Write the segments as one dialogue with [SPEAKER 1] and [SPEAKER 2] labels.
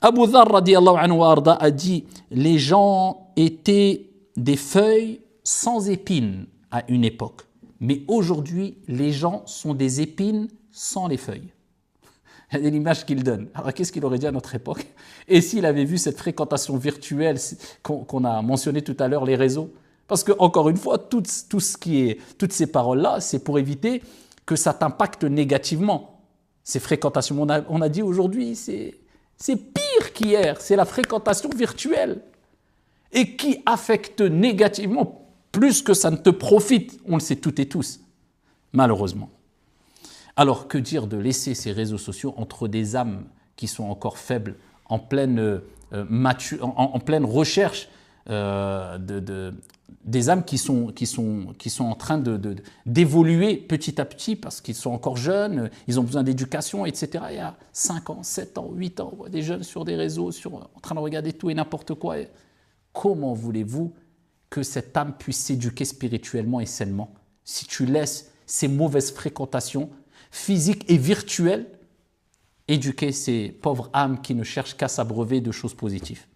[SPEAKER 1] Abu Dharr radiyallahu anhu wa arda a dit les gens étaient des feuilles sans épines à une époque, mais aujourd'hui les gens sont des épines sans les feuilles. C'est l'image qu'il donne. Alors qu'est-ce qu'il aurait dit à notre époque? Et s'il avait vu cette fréquentation virtuelle qu'on a mentionné tout à l'heure, les réseaux? Parce que encore une fois, toutes ces paroles-là, c'est pour éviter que ça t'impacte négativement. Ces fréquentations, on a dit aujourd'hui, c'est pire qu'hier, c'est la fréquentation virtuelle. Et qui affecte négativement plus que ça ne te profite, on le sait toutes et tous, malheureusement. Alors que dire de laisser ces réseaux sociaux entre des âmes qui sont encore faibles, en pleine, en pleine recherche des âmes qui sont en train d'évoluer petit à petit parce qu'ils sont encore jeunes, ils ont besoin d'éducation, etc. Il y a 5 ans, 7 ans, 8 ans, on voit des jeunes sur des réseaux, en train de regarder tout et n'importe quoi. Et comment voulez-vous que cette âme puisse s'éduquer spirituellement et sainement si tu laisses ces mauvaises fréquentations physiques et virtuelles éduquer ces pauvres âmes qui ne cherchent qu'à s'abreuver de choses positives?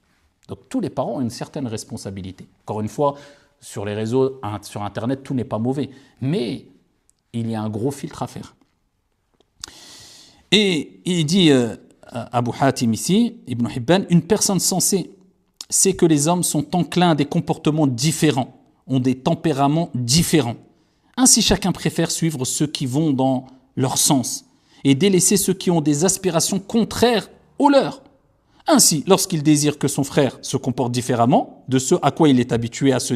[SPEAKER 1] Donc tous les parents ont une certaine responsabilité. Encore une fois, sur les réseaux, sur Internet, tout n'est pas mauvais. Mais il y a un gros filtre à faire. Et il dit, Abu Hatim ici, Ibn Hibban, une personne sensée sait que les hommes sont enclins à des comportements différents, ont des tempéraments différents. Ainsi, chacun préfère suivre ceux qui vont dans leur sens et délaisser ceux qui ont des aspirations contraires aux leurs. Ainsi, lorsqu'il désire que son frère se comporte différemment de ce à quoi il est habitué, ce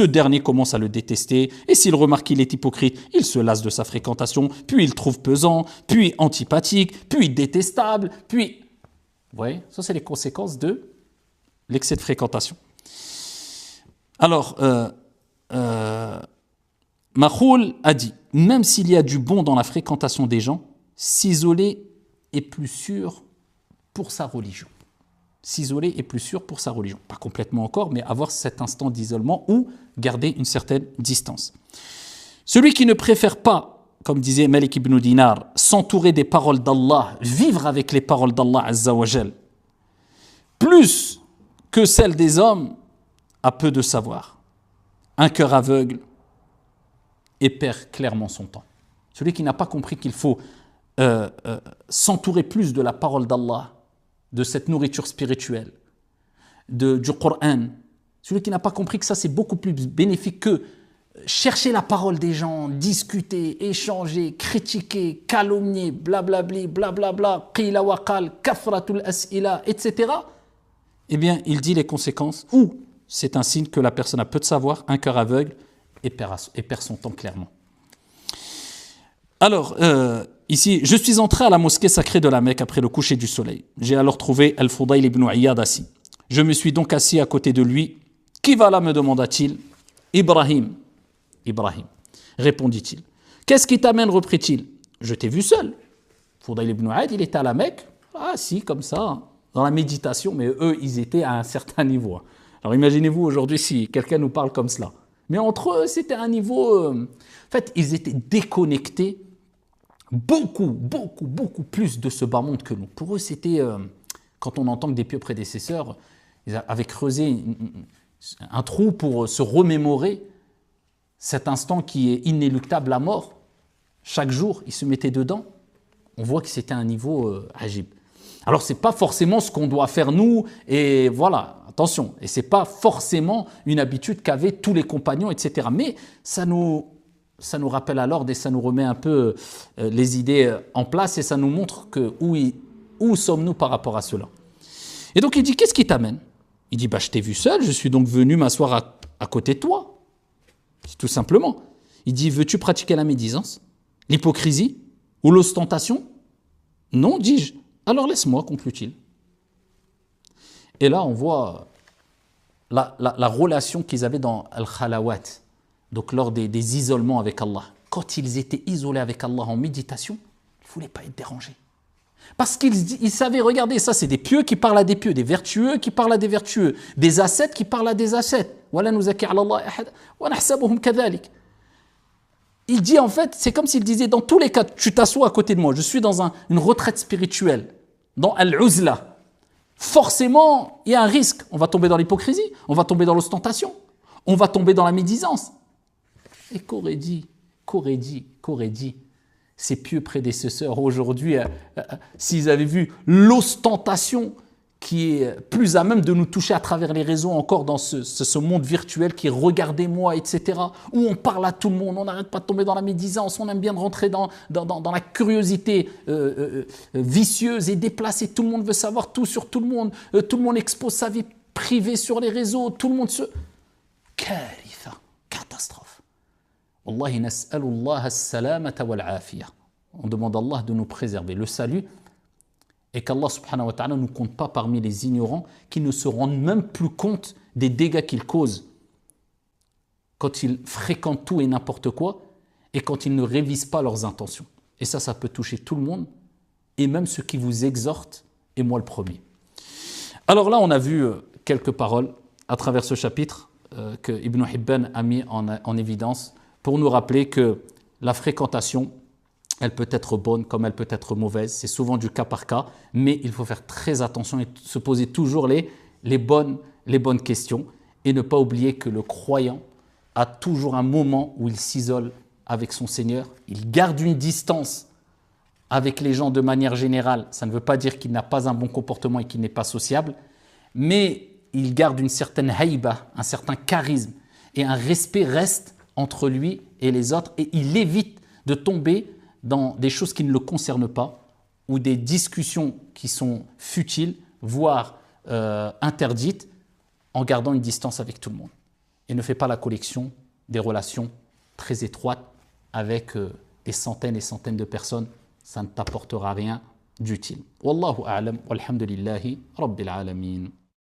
[SPEAKER 1] dernier commence à le détester, et s'il remarque qu'il est hypocrite, il se lasse de sa fréquentation, puis il trouve pesant, puis antipathique, puis détestable, puis... Vous voyez, ça c'est les conséquences de l'excès de fréquentation. Alors, Makhoul a dit, même s'il y a du bon dans la fréquentation des gens, s'isoler est plus sûr pour sa religion. S'isoler est plus sûr pour sa religion. Pas complètement encore, mais avoir cet instant d'isolement ou garder une certaine distance. Celui qui ne préfère pas, comme disait Malik ibn Dinar, s'entourer des paroles d'Allah, vivre avec les paroles d'Allah Azza wa Jal, plus que celles des hommes, a peu de savoir. Un cœur aveugle et perd clairement son temps. Celui qui n'a pas compris qu'il faut s'entourer plus de la parole d'Allah, de cette nourriture spirituelle, du Coran. Celui qui n'a pas compris que ça c'est beaucoup plus bénéfique que chercher la parole des gens, discuter, échanger, critiquer, calomnier, blablabli, blablabla, qila wa qal, kathratul as'ila, etc. Eh bien, il dit les conséquences, ou c'est un signe que la personne a peu de savoir, un cœur aveugle, et perd son temps clairement. Alors, ici, je suis entré à la mosquée sacrée de la Mecque après le coucher du soleil. J'ai alors trouvé Al-Fudayl ibn Iyad assis. Je me suis donc assis à côté de lui. « Qui va là ?» me demanda-t-il. « Ibrahim. » Ibrahim, répondit-il. « Qu'est-ce qui t'amène ?» reprit-il. « Je t'ai vu seul. » Fudayl ibn Iyad, il était à la Mecque, assis comme ça, dans la méditation, mais eux, ils étaient à un certain niveau. Alors imaginez-vous aujourd'hui si quelqu'un nous parle comme cela. Mais entre eux, c'était un niveau... En fait, ils étaient déconnectés beaucoup plus de ce bas monde que nous. Pour eux, c'était... quand on entend que des pieux prédécesseurs ils avaient creusé un trou pour se remémorer cet instant qui est inéluctable, la mort. Chaque jour, ils se mettaient dedans. On voit que c'était un niveau ajib. Alors, ce n'est pas forcément ce qu'on doit faire nous, et voilà, attention. Et ce n'est pas forcément une habitude qu'avaient tous les compagnons, etc. Mais ça nous rappelle alors, et ça nous remet un peu les idées en place, et ça nous montre que où sommes-nous par rapport à cela. Et donc, il dit, qu'est-ce qui t'amène ? Il dit, je t'ai vu seul, je suis donc venu m'asseoir à côté de toi. Tout simplement. Il dit, veux-tu pratiquer la médisance, l'hypocrisie ou l'ostentation ? Non, dis-je. Alors laisse-moi, conclut-il. Et là, on voit la relation qu'ils avaient dans Al-Khalawat, donc lors des isolements avec Allah. Quand ils étaient isolés avec Allah en méditation, ils ne voulaient pas être dérangés. Parce qu'ils savaient, regardez, ça c'est des pieux qui parlent à des pieux, des vertueux qui parlent à des vertueux, des ascètes qui parlent à des ascètes. Il dit en fait, c'est comme s'il disait, dans tous les cas, tu t'assois à côté de moi, je suis dans une retraite spirituelle. dans al-uzla, forcément, il y a un risque. On va tomber dans l'hypocrisie, on va tomber dans l'ostentation, on va tomber dans la médisance. Et qu'aurait dit ses pieux prédécesseurs aujourd'hui, s'ils avaient vu l'ostentation qui est plus à même de nous toucher à travers les réseaux, encore dans ce monde virtuel qui est regardez-moi, etc., où on parle à tout le monde, on n'arrête pas de tomber dans la médisance, on aime bien rentrer dans la curiosité vicieuse et déplacée, tout le monde veut savoir tout sur tout le monde expose sa vie privée sur les réseaux, tout le monde se... Karitha, catastrophe. Wallahi nas'alullah as-salamata wal-afiyah. On demande à Allah de nous préserver le salut et qu'Allah subhanahu wa ta'ala ne nous compte pas parmi les ignorants qui ne se rendent même plus compte des dégâts qu'ils causent quand ils fréquentent tout et n'importe quoi et quand ils ne révisent pas leurs intentions. Et ça peut toucher tout le monde et même ceux qui vous exhortent, et moi le premier. Alors là, on a vu quelques paroles à travers ce chapitre que Ibn Hibban a mis en évidence pour nous rappeler que la fréquentation, elle peut être bonne comme elle peut être mauvaise. C'est souvent du cas par cas, mais il faut faire très attention et se poser toujours les bonnes questions et ne pas oublier que le croyant a toujours un moment où il s'isole avec son Seigneur. Il garde une distance avec les gens de manière générale. Ça ne veut pas dire qu'il n'a pas un bon comportement et qu'il n'est pas sociable, mais il garde une certaine haïba, un certain charisme et un respect reste entre lui et les autres et il évite de tomber dans des choses qui ne le concernent pas ou des discussions qui sont futiles, voire interdites, en gardant une distance avec tout le monde. Et ne fait pas la collection des relations très étroites avec des centaines et centaines de personnes. Ça ne t'apportera rien d'utile. Wallahu a'lam, walhamdulillahi rabbil alamin.